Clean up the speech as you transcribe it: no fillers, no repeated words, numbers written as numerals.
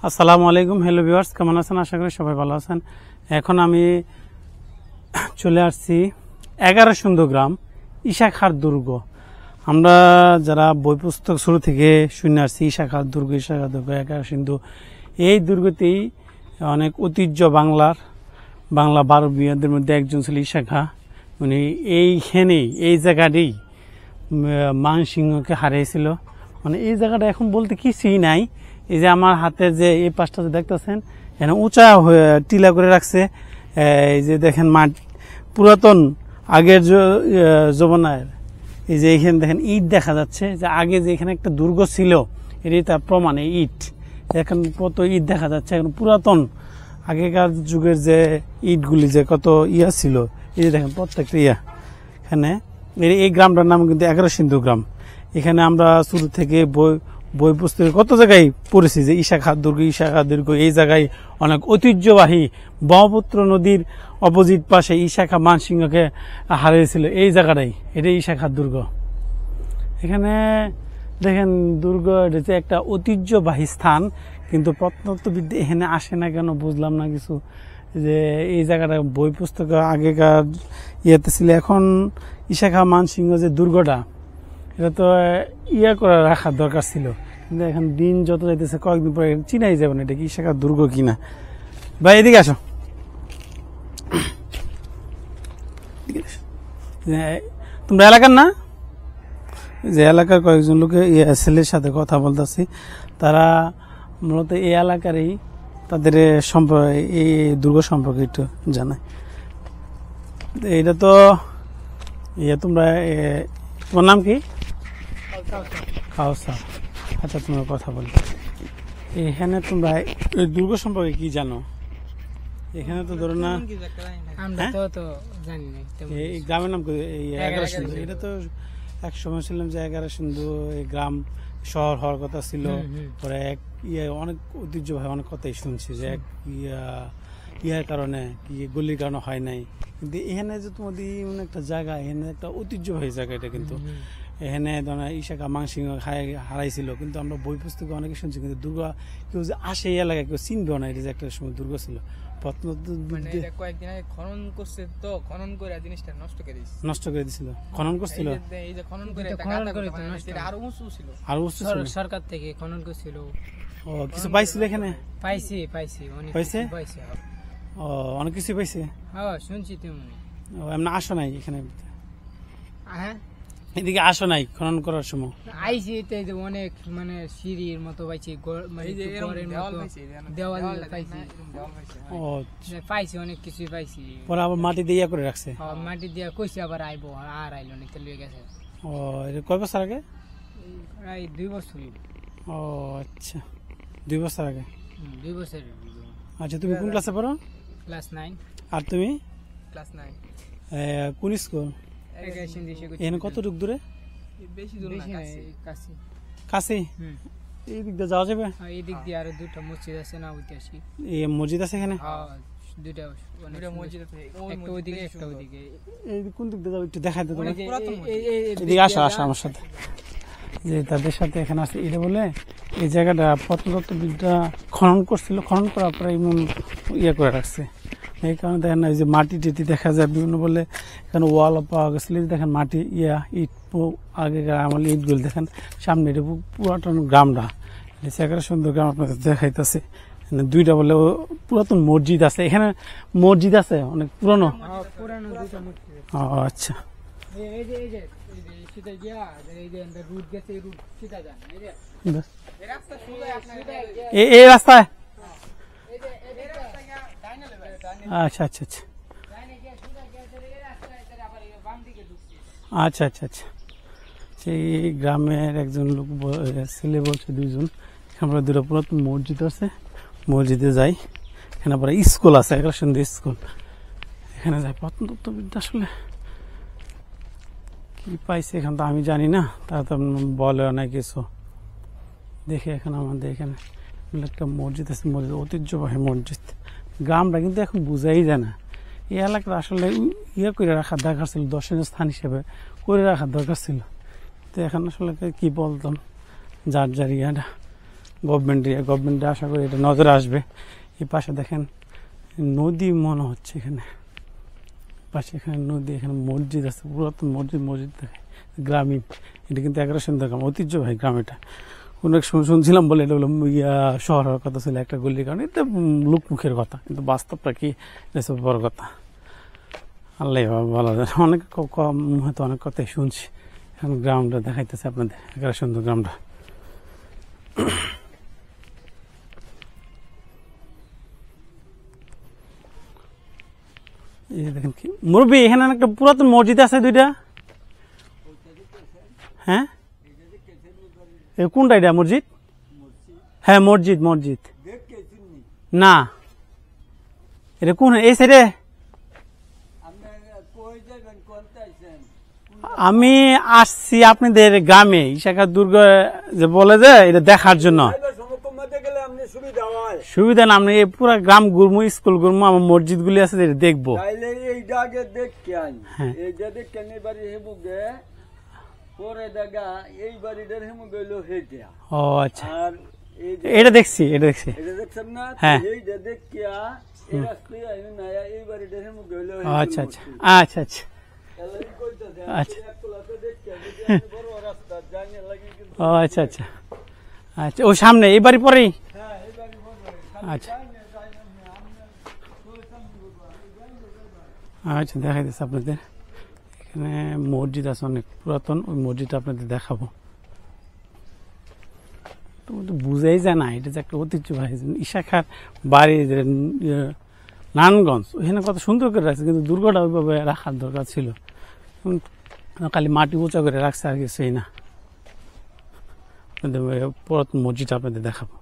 আসসালামু আলাইকুম, hello viewers, কেমন আছেন? আশা করি সবাই ভালো আছেন। এখন আমি চলে আসছি 11 সিন্ধু গ্রাম ঈশাখার দুর্গ। আমরা যারা বই পুস্তক শুরু থেকে শুনে আসছি ঈশাখার দুর্গ 11 সিন্ধু, এই দুর্গতেই অনেক ঐতিহ্য বাংলা 12 বিয়াদের মধ্যে একজন ছিল ঈশাখা। উনি এইখানেই এই জায়গাটাই মানসিংহকে হারিয়েছিল। মানে এই জায়গাটা এখন বলতে কিছুই নাই। এই যে আমার হাতের যে এই পাশটা দেখতেছেন, এখানে উঁচা টিলা করে রাখছে। এই যে দেখেন মাঠ পুরাতন আগের জমানার, এই যে এখানে দেখেন ইট দেখা যাচ্ছে, যে আগে যে এখানে একটা দুর্গ ছিল এটাই তার প্রমাণ। এই ইট এখন কত ইট দেখা যাচ্ছে, এখন পুরাতন আগেকার যুগের যে ইটগুলি যে কত ইয়া ছিল, এই যে দেখেন প্রত্যেকটা ইয়া। এখানে এই গ্রামটার নাম কিন্তু 11 সিন্ধু গ্রাম। এখানে আমরা শুরু থেকে বই পুস্তকে কত জায়গায় পড়েছি যে ঈশাখা দুর্গ। এই জায়গায় অনেক ঐতিহ্যবাহী ব্রহ্মপুত্র নদীর অপোজিট পাশে ঈশাখা মানসিংহকে হারিয়েছিল এই জায়গাটাই, এটাই ঈশাখার দুর্গ। এখানে দেখেন দুর্গ, এটা যে একটা ঐতিহ্যবাহী স্থান, কিন্তু প্রত্নতত্ত্ববিদ্যা এখানে আসে না কেন বুঝলাম না কিছু। যে এই জায়গাটা বই পুস্তক আগেকার ইয়েতে ছিল। এখন ঈশাখা মানসিংহ যে দুর্গটা, এটা তো করে রাখার দরকার ছিল, কিন্তু এখন দিন যত যাইতেছে কয়েকদিন পরে চিনাই যাবে না এটা কি ঈশাখার দুর্গ কিনা। ভাই এদিকে আসো। তোমরা এলাকার না? যে এলাকার কয়েকজন লোকে ছেলের সাথে কথা বলতেছি, তারা মূলত এই এলাকারই, তাদের এই দুর্গ সম্পর্কে একটু জানায়। এটা তো তোমরা, তোমার নাম কি? খাওসা। আচ্ছা, তোমরা কথা বল। এখানে তোমরা এই দুর্গ সম্পর্কে কি জানো? এখানে তো ধরো না, এই গ্রামের নাম এই 11 সিন্ধু। এটা তো এক সময় ছিলাম যে 11 সিন্ধু এই গ্রাম শহর হওয়ার কথা ছিল। পরে এক অনেক ঐতিহ্যভাবে অনেক কথাই শুনছি যে এক ইয়ার কারণে গলির কারণে হয় নাই। কিন্তু এখানে যে তোমাদের এমন একটা জায়গা, এখানে একটা ঐতিহ্যবাহী জায়গা এটা, কিন্তু এখানে ঈশাখা মানসিংহ হারাইছিল। কিন্তু আমরা বই পুস্তকে অনেকে শুনছি, কিন্তু দুর্গা কেউ যে আসে এই এলাকায় কেউ চিনবেও না এটা যে একটা সময় দুর্গ ছিল। কয়েকদিন আগে খনন করছে, তো খনন করে জিনিসটা নষ্ট করে দিছিল। খনন করছিল, এই যে খনন করে আরো উঁচু ছিল, সরকার থেকে খনন করছিল। ও কিছু পাইছিল এখানে? পাইছি অনেক পাইছে। ও অনেক কিছু পাইছে। হ্যাঁ শুনছি তুমি। ও এমনি আসো নাই এখানে? হ্যাঁ এদিকে আসো নাই খনন করার সময়? আইছি, অনেক মানে সিঁড়ির মতো পাইছি, দেওয়াল পাইছি। ও পাইছি, অনেক কিছু পাইছি। পরে আবার মাটি দিয়ে করে রাখছে। মাটি দিয়ে কইছে আবার আইবো, আর আইলো না, লয়ে গেছে। ও এটা কয় বছর আগে? প্রায় 2 বছর। ও আচ্ছা, 2 বছর আগে। 2 বছর। আচ্ছা, তুমি কোন ক্লাসে পড়ো? ক্লাস 9। আর তুমি? ক্লাস 9। কোন স্কুল? এখানে কতটুকু দূরে? বেশি দূর না, কাছে। এই দিক দিয়ে যাওয়া যাবে? এই দিক দিয়ে আরো 2টা মসজিদ আছে না, ঐতিহাসিক। এই মসজিদ আছে এখানে? হ্যাঁ, 2টা মসজিদ আছে, একটা ওইদিকে একটা ওইদিকে। এই কোন দিক দিয়ে যাও একটু দেখাই দাও তোমার। এদিকে আসো আমার সাথে। যে তাদের সাথে এখানে আছে, এটা বলে এই জায়গাটা প্রত্নতত্ত্ববিদরা খনন করছিল, খনন করার পরে এমন করে রাখছে। এই কারণে দেখেন না, এই যে মাটি টিটি দেখা যায় বিভিন্ন, বলে এখানে ওয়াল পাওয়া গেছিল। দেখেন মাটি ইট, আগেকার আমলে ইটগুলো দেখেন সামনে। এটা পুরাতন গ্রামটা 11 সিন্ধু গ্রাম আপনাদের দেখাইতেছে। 2টা বলে পুরাতন মসজিদ আছে এখানে। মসজিদ আছে অনেক পুরনো। ও আচ্ছা, এই রাস্তায়? আচ্ছা আচ্ছা আচ্ছা আচ্ছা আচ্ছা আচ্ছা। সেই গ্রামের একজন লোক ছেলে বলছে 2জন, এখানে 2টা পুরাতন মসজিদ আছে, মসজিদে যাই। এখানে পরে স্কুল আছে, 11 সিন্ধু স্কুল, এখানে যাই। প্রত্নতত্ত্ববিদ্যা আসলে কি পাইছে এখানে তো আমি জানি না, তারা তো বলে অনেক কিছু। দেখে এখন আমাদের এখানে একটা মসজিদ আছে, মসজিদ ঐতিহ্যবাহী মসজিদ। গ্রামটা কিন্তু এখন বুঝাই যায় না। এই এলাকাটা আসলে করে রাখার দরকার ছিল, দর্শনীয় স্থান হিসেবে করে রাখার দরকার ছিল। তো এখন আসলে কি বলতাম, যার ইয়াটা গভর্নমেন্টে আশা করি এটা নজরে আসবে। এই পাশে দেখেন নদী মনে হচ্ছে, এখানে পাশে এখানে নদী, এখানে মসজিদ আছে, পুরাতন মসজিদ দেখে গ্রামীণ। এটা কিন্তু 1100 গ্রাম, ঐতিহ্যবাহী গ্রাম। এটা অনেক শুনছিলাম বলে এটা হলো শহর হওয়ার কথা ছিল একটা গল্লির কারণে, এটা লোকমুখের কথা, কিন্তু বাস্তবটা কি এসব বড় কথা আল্লাহ বলা যায়। অনেক কম হয়তো অনেক কথাই শুনছি। এখন গ্রাউন্ডটা দেখাইতেছে আপনাদের 1100 গ্রামটা। এই দেখেন কি মুরব্বী, এখানে একটা পুরাতন মসজিদ আছে দুইটা। হ্যাঁ কোনটা এটা মসজিদ? হ্যাঁ মসজিদ না, এটা কোন এই সাইডে? আমি আসছি আপনাদের গ্রামে ঈশাখার দুর্গ যে বলে যে এটা দেখার জন্য। সুবিধা না, আপনি পুরা গ্রাম ঘুরবো, স্কুল ঘুরবো, আমার মসজিদ গুলি আছে দেখবো। ও আচ্ছা, এটা দেখছি হ্যাঁ। আচ্ছা আচ্ছা আচ্ছা আচ্ছা আচ্ছা ও আচ্ছা আচ্ছা আচ্ছা, ও সামনে এই বাড়ি পরেই। আচ্ছা আচ্ছা, দেখাই দিচ্ছে আপনাদের। এখানে মসজিদ আছে অনেক পুরাতন, ওই মসজিদটা আপনাদের দেখাবো। বুঝাই যায় না এটা যে একটা ঐতিহ্যবাহী ঈশাখার বাড়ি, নারায়ণগঞ্জ, ওইখানে কত সুন্দর করে রাখছে, কিন্তু দুর্গটা ওইভাবে রাখার দরকার ছিল। খালি মাটি উঁচা করে রাখছে, আর কিছুই না। আপনাদের পুরাতন মসজিদ আপনাদের দেখাবো।